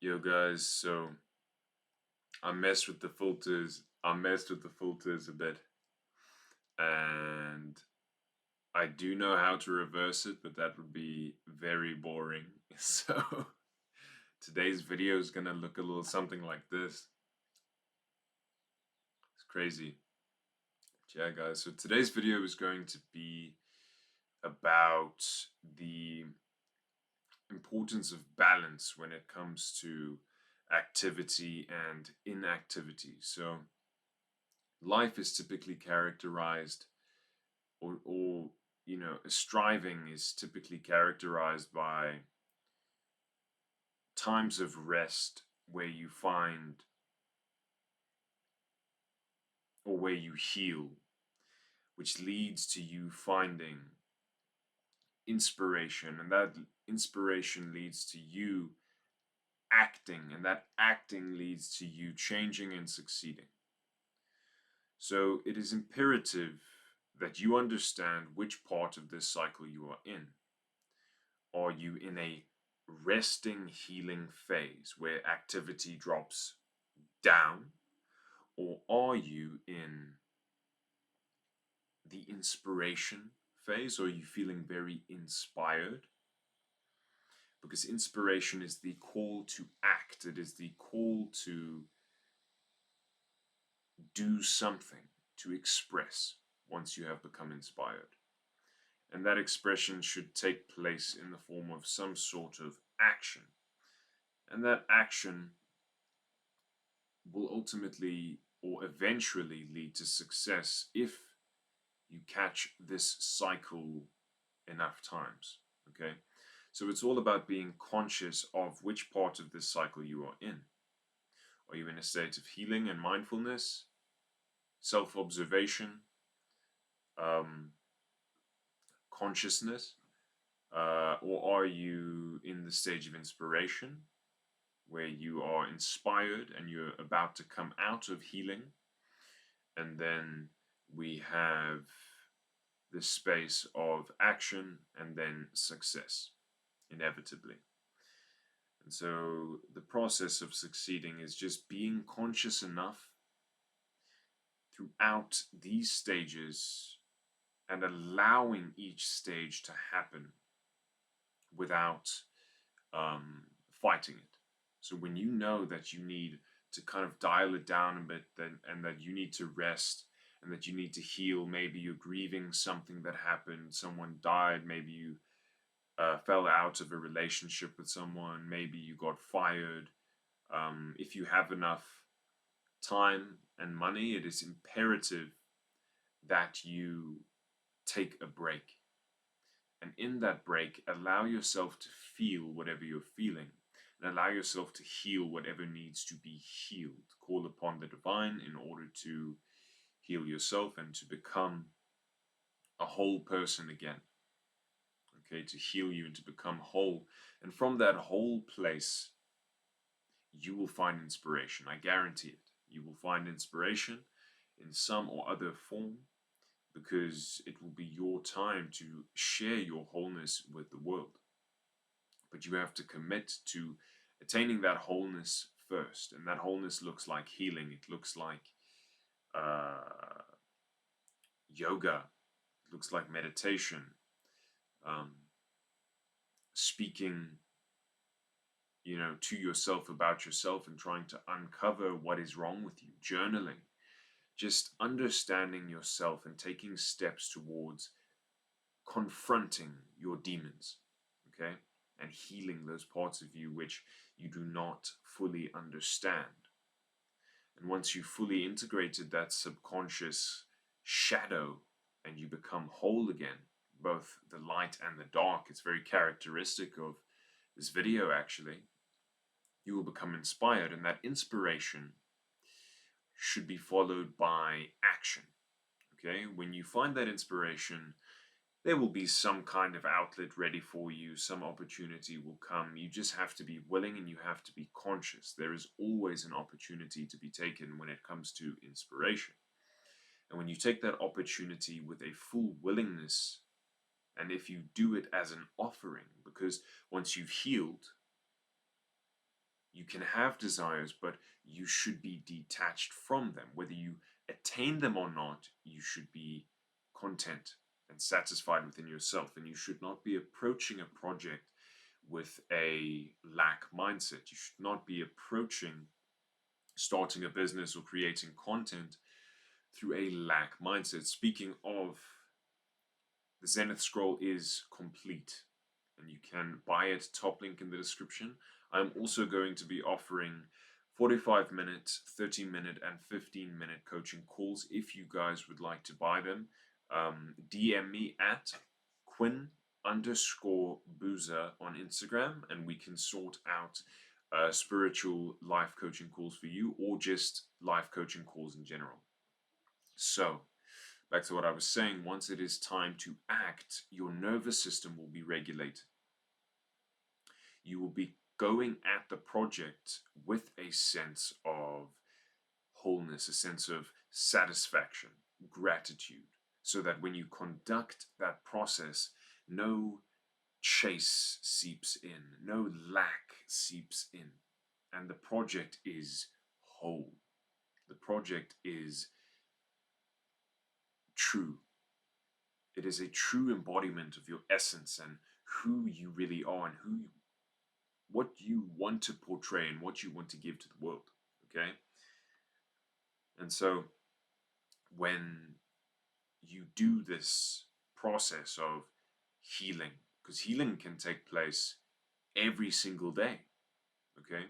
Yo guys, so I messed with the filters. I messed with the filters a bit, and I do know how to reverse it, but that would be very boring. So today's video is gonna look a little something like this. It's crazy. Yeah, guys. So today's video is going to be about the importance of balance when it comes to activity and inactivity. So life is typically characterized or striving is typically characterized by times of rest where you find or where you heal, which leads to you finding inspiration, and that inspiration leads to you acting, and that acting leads to you changing and succeeding. So it is imperative that you understand which part of this cycle you are in. Are you in a resting, healing phase where activity drops down? Or are you in the inspiration phase? Or are you feeling very inspired? Because inspiration is the call to act, it is the call to do something, to express once you have become inspired. And that expression should take place in the form of some sort of action. And that action will ultimately or eventually lead to success if you catch this cycle enough times. Okay, so it's all about being conscious of which part of this cycle you are in. Are you in a state of healing and mindfulness, self-observation, um, consciousness, or are you in the stage of inspiration where you are inspired and you're about to come out of healing? And then we have the space of action and then success, inevitably. And so the process of succeeding is just being conscious enough throughout these stages and allowing each stage to happen without fighting it. So when you know that you need to kind of dial it down a bit, and that you need to rest and that you need to heal, maybe you're grieving something that happened, someone died, maybe you fell out of a relationship with someone, maybe you got fired. If you have enough time and money, it is imperative that you take a break. And in that break, allow yourself to feel whatever you're feeling and allow yourself to heal whatever needs to be healed. Call upon the divine in order to heal yourself and to become a whole person again. Okay, to heal you and to become whole. And from that whole place, you will find inspiration. I guarantee it. You will find inspiration in some or other form, because it will be your time to share your wholeness with the world. But you have to commit to attaining that wholeness first. And that wholeness looks like healing. It looks like yoga. It looks like meditation. Um, Speaking, to yourself about yourself and trying to uncover what is wrong with you. Journaling. Just understanding yourself and taking steps towards confronting your demons, okay? And healing those parts of you which you do not fully understand. And once you fully integrated that subconscious shadow and you become whole again, both the light and the dark, it's very characteristic of this video actually, you will become inspired, and that inspiration should be followed by action. Okay, when you find that inspiration, there will be some kind of outlet ready for you, some opportunity will come. You just have to be willing and you have to be conscious. There is always an opportunity to be taken when it comes to inspiration. And when you take that opportunity with a full willingness, and if you do it as an offering, because once you've healed, You can have desires, but you should be detached from them. Whether you attain them or not, you should be content and satisfied within yourself. And you should not be approaching a project with a lack mindset. You should not be approaching starting a business or creating content through a lack mindset. Speaking of, the Zenith scroll is complete and you can buy it, top link in the description. I'm also going to be offering 45-minute, 30-minute, and 15-minute coaching calls if you guys would like to buy them. DM me at Quinn_Boozer on Instagram and we can sort out spiritual life coaching calls for you or just life coaching calls in general. So, back to what I was saying, once it is time to act, your nervous system will be regulated. You will be going at the project with a sense of wholeness, a sense of satisfaction, gratitude, so that when you conduct that process, no chase seeps in, no lack seeps in, and the project is whole. The project is true. It is a true embodiment of your essence and who you really are and what you want to portray and what you want to give to the world. Okay? And so when you do this process of healing, because healing can take place every single day. Okay?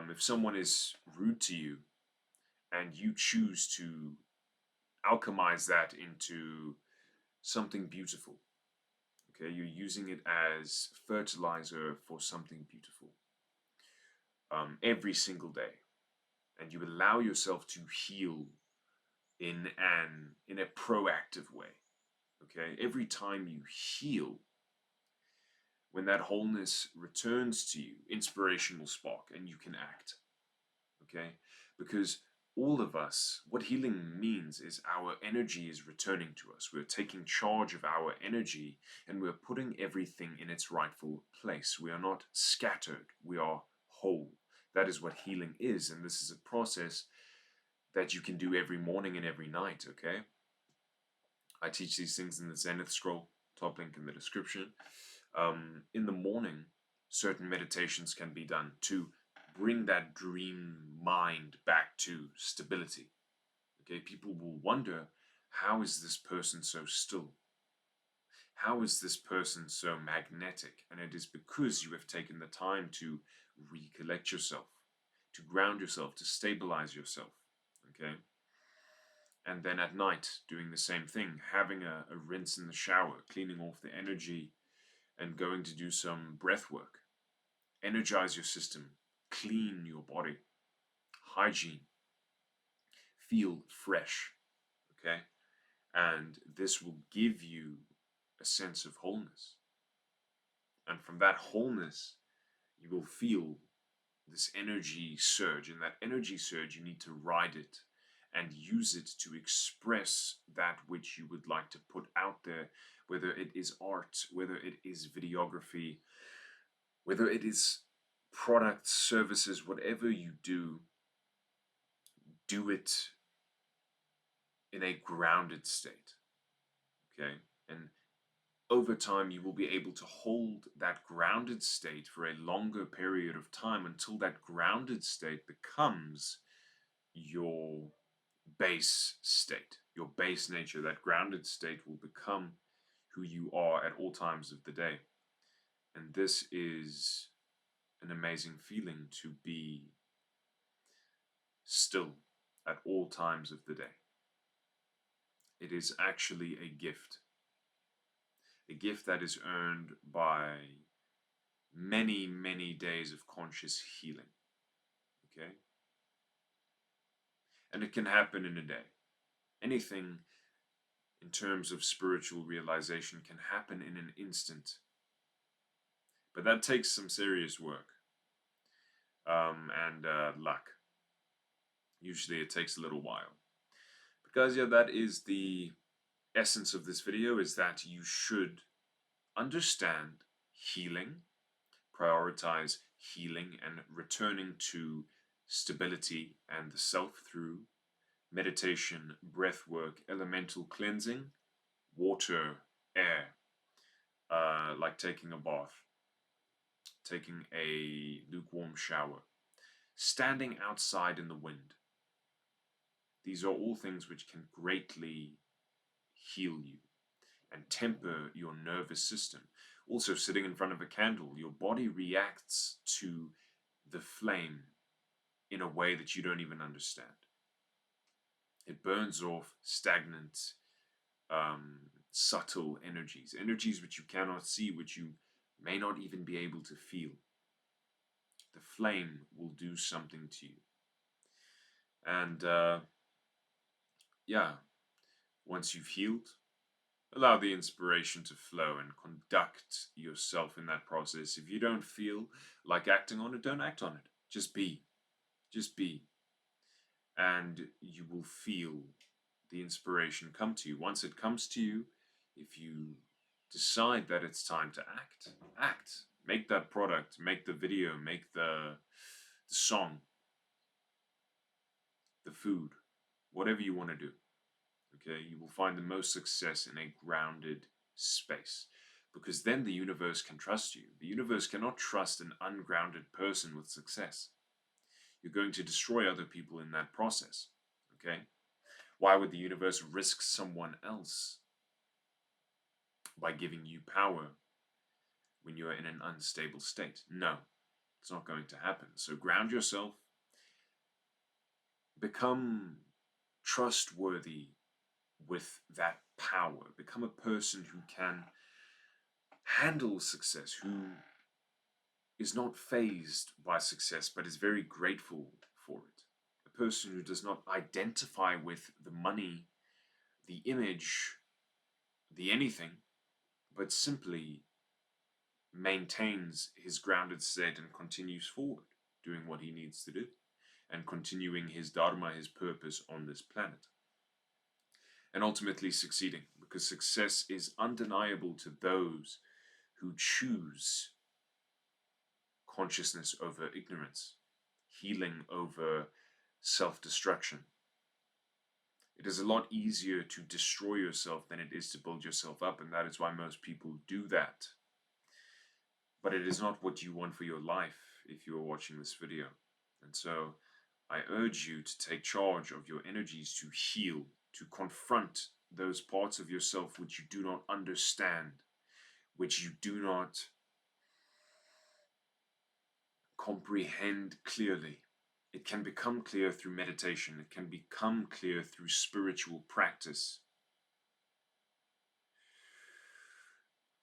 If someone is rude to you and you choose to alchemize that into something beautiful, okay, you're using it as fertilizer for something beautiful every single day, and you allow yourself to heal in a proactive way. Okay, every time you heal, when that wholeness returns to you, inspiration will spark and you can act. Okay, because all of us, what healing means is our energy is returning to us. We're taking charge of our energy and we're putting everything in its rightful place. We are not scattered, we are whole. That is what healing is, and this is a process that you can do every morning and every night, okay? I teach these things in the Zenith scroll, top link in the description. In the morning, certain meditations can be done to bring that dream mind back to stability. Okay, people will wonder, how is this person so still? How is this person so magnetic? And it is because you have taken the time to recollect yourself, to ground yourself, to stabilize yourself. Okay? And then at night, doing the same thing, having a rinse in the shower, cleaning off the energy, and going to do some breath work. Energize your system, clean your body, hygiene, feel fresh, okay? And this will give you a sense of wholeness. And from that wholeness, you will feel this energy surge. And that energy surge, you need to ride it and use it to express that which you would like to put out there, whether it is art, whether it is videography, whether it is products, services, whatever you do it in a grounded state, okay? And over time, you will be able to hold that grounded state for a longer period of time until that grounded state becomes your base state, your base nature. That grounded state will become who you are at all times of the day. And this is an amazing feeling, to be still at all times of the day. It is actually a gift that is earned by many, many days of conscious healing. Okay? And it can happen in a day. Anything in terms of spiritual realization can happen in an instant. But that takes some serious work and luck. Usually it takes a little while. Because yeah, that is the essence of this video, is that you should understand healing, prioritize healing and returning to stability and the self through meditation, breath work, elemental cleansing, water, air, like taking a bath, taking a lukewarm shower, standing outside in the wind. These are all things which can greatly heal you and temper your nervous system. Also, sitting in front of a candle, your body reacts to the flame in a way that you don't even understand. It burns off stagnant, subtle energies, energies which you cannot see, which you may not even be able to feel. The flame will do something to you. And yeah, once you've healed, allow the inspiration to flow and conduct yourself in that process. If you don't feel like acting on it, don't act on it. Just be. Just be. And you will feel the inspiration come to you. Once it comes to you, if you decide that it's time to act, act. Make that product, make the video, make the song, the food, whatever you want to do. Okay, you will find the most success in a grounded space, because then the universe can trust you. The universe cannot trust an ungrounded person with success. You're going to destroy other people in that process. Okay, why would the universe risk someone else by giving you power when you're in an unstable state? No, it's not going to happen. So ground yourself, become trustworthy with that power, become a person who can handle success, who is not fazed by success but is very grateful for it, a person who does not identify with the money, the image, the anything, but simply maintains his grounded state and continues forward, doing what he needs to do and continuing his dharma, his purpose on this planet, and ultimately succeeding, because success is undeniable to those who choose consciousness over ignorance, healing over self-destruction. It is a lot easier to destroy yourself than it is to build yourself up, and that is why most people do that. But it is not what you want for your life if you are watching this video. And so I urge you to take charge of your energies, to heal, to confront those parts of yourself which you do not understand, which you do not comprehend clearly. It can become clear through meditation. It can become clear through spiritual practice,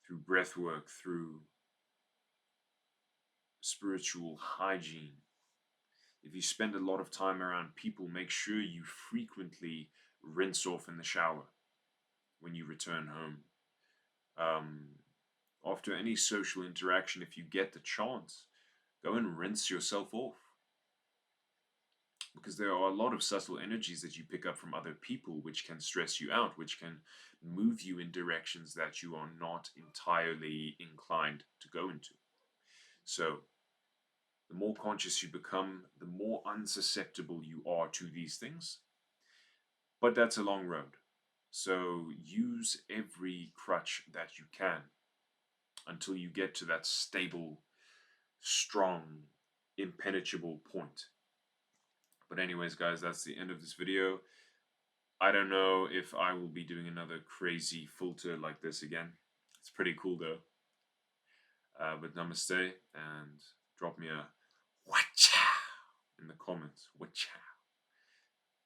through breath work, through spiritual hygiene. If you spend a lot of time around people, make sure you frequently rinse off in the shower when you return home. After any social interaction, if you get the chance, go and rinse yourself off. Because there are a lot of subtle energies that you pick up from other people which can stress you out, which can move you in directions that you are not entirely inclined to go into. So the more conscious you become, the more unsusceptible you are to these things. But that's a long road. So use every crutch that you can until you get to that stable, strong, impenetrable point. But anyways, guys, that's the end of this video. I don't know if I will be doing another crazy filter like this again. It's pretty cool though. But namaste, and drop me a wacha in the comments. Wacha.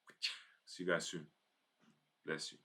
Wacha. See you guys soon. Bless you.